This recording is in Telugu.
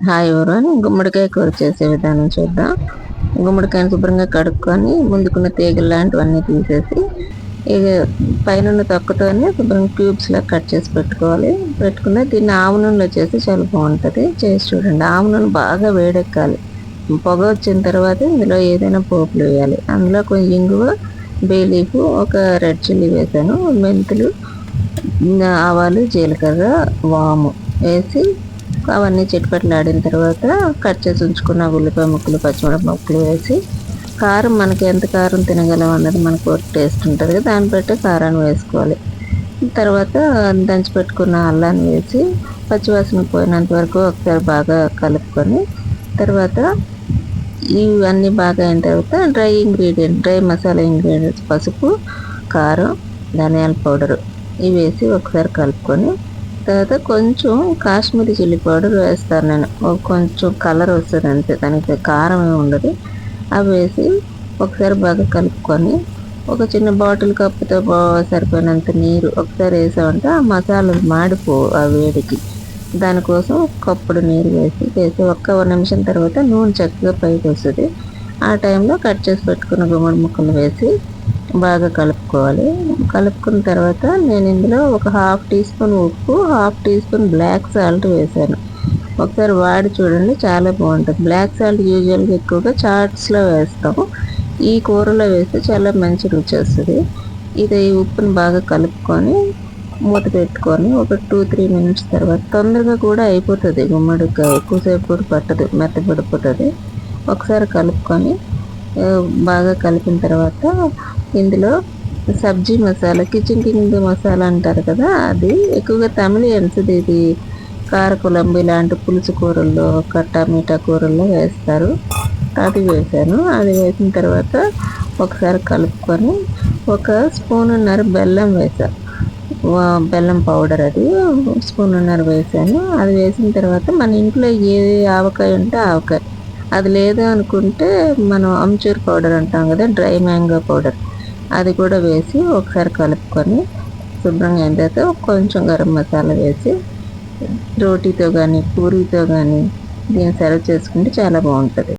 హాయ్ ఎవరోని గుమ్మడికాయ కూర చేసే విధానం చూద్దాం. గుమ్మడికాయని శుభ్రంగా కడుక్కొని ముందుకున్న తీగలు లాంటివన్నీ తీసేసి ఇక పైన తొక్కతోనే శుభ్రంగా క్యూబ్స్లా కట్ చేసి పెట్టుకోవాలి. పెట్టుకున్న దీన్ని ఆవు నూనెలో చేసి చాలా బాగుంటుంది. చేసి చూడండి. ఆవు నూనె బాగా వేడెక్కాలి. పొగ వచ్చిన తర్వాత ఇందులో ఏదైనా పోపులు వేయాలి. అందులో కొంచెం ఇంగువ, బే లీఫ్, ఒక రెడ్ చిల్లీ వేసాను, మెంతులు, ఆవాలు, జీలకర్ర, వాము వేసి అవన్నీ చిటపటలాడిన తర్వాత కట్ చేసి ఉంచుకున్న ఉల్లిపాయ ముక్కలు, పచ్చిమిరపకాయ ముక్కలు వేసి కారం మనకి ఎంత కారం తినగలం అన్నది మనకు టేస్ట్ ఉంటుంది కదా, దాన్ని బట్టి కారాన్ని వేసుకోవాలి. తర్వాత దంచి పెట్టుకున్న అల్లాన్ని వేసి పచ్చివాసన పోయినంత వరకు ఒకసారి బాగా కలుపుకొని తర్వాత ఇవన్నీ బాగా అయిన తర్వాత డ్రై మసాలా ఇంగ్రీడియంట్స్ పసుపు, కారం, ధనియాల పౌడరు ఇవి వేసి ఒకసారి కలుపుకొని తర్వాత కొంచెం కాశ్మీరీ చిల్లీ పౌడర్ వేస్తాను నేను. కొంచెం కలర్ వస్తుంది అంతే, దానికి కారం ఏమి ఉండదు. అవి వేసి ఒకసారి బాగా కలుపుకొని ఒక చిన్న బాటిల్ కప్పుతో సరిపోయినంత నీరు ఒకసారి వేసామంటే ఆ మసాలాలు ఆ వేడికి. దానికోసం కప్పుడు నీరు వేసి ఒక్క నిమిషం తర్వాత నూనె చక్కగా పైకి వస్తుంది. ఆ టైంలో కట్ చేసి పెట్టుకున్న గుమ్మడి ముక్కలు వేసి బాగా కలుపుకోవాలి. కలుపుకున్న తర్వాత నేను ఇందులో ఒక హాఫ్ టీ స్పూన్ ఉప్పు, half teaspoon black salt వేసాను. ఒకసారి వాడి చూడండి, చాలా బాగుంటుంది. బ్లాక్ సాల్ట్ యూజువల్గా ఎక్కువగా చాట్స్లో వేస్తాము. ఈ కూరలో వేస్తే చాలా మంచి రుచి వస్తుంది. ఇది ఉప్పుని బాగా కలుపుకొని మూత పెట్టుకొని ఒక 2-3 మినిట్స్ తర్వాత తొందరగా కూడా అయిపోతుంది. గుమ్మడికాయ ఎక్కువసేపు కూడా పట్టదు, మెత్తపడిపోతుంది. ఒకసారి కలుపుకొని బాగా కలిపిన తర్వాత ఇందులో సబ్జీ మసాలా, కిచెన్ కింగ్ మసాలా అంటారు కదా, అది ఎక్కువగా తమిళియన్స్ ఇది కారకులంబు ఇలాంటి పులుసు కూరల్లో, టమాటా కూరల్లో వేస్తారు. అది వేసాను. అది వేసిన తర్వాత ఒకసారి కలుపుకొని ఒక స్పూనున్నర బెల్లం వేసాను. బెల్లం పౌడర్ అది స్పూనున్నర వేసాను. అది వేసిన తర్వాత మన ఇంట్లో ఏ ఆవకాయ ఉంటే ఆవకాయ, అది లేదు అనుకుంటే మనం అమ్చూర్ పౌడర్ అంటాం కదా, డ్రై మ్యాంగో పౌడర్, అది కూడా వేసి ఒకసారి కలుపుకొని శుభ్రంగా అయిన తర్వాత కొంచెం గరం మసాలా వేసి రోటీతో కానీ పూరీతో కానీ దీన్ని సర్వ్ చేసుకుంటే చాలా బాగుంటుంది.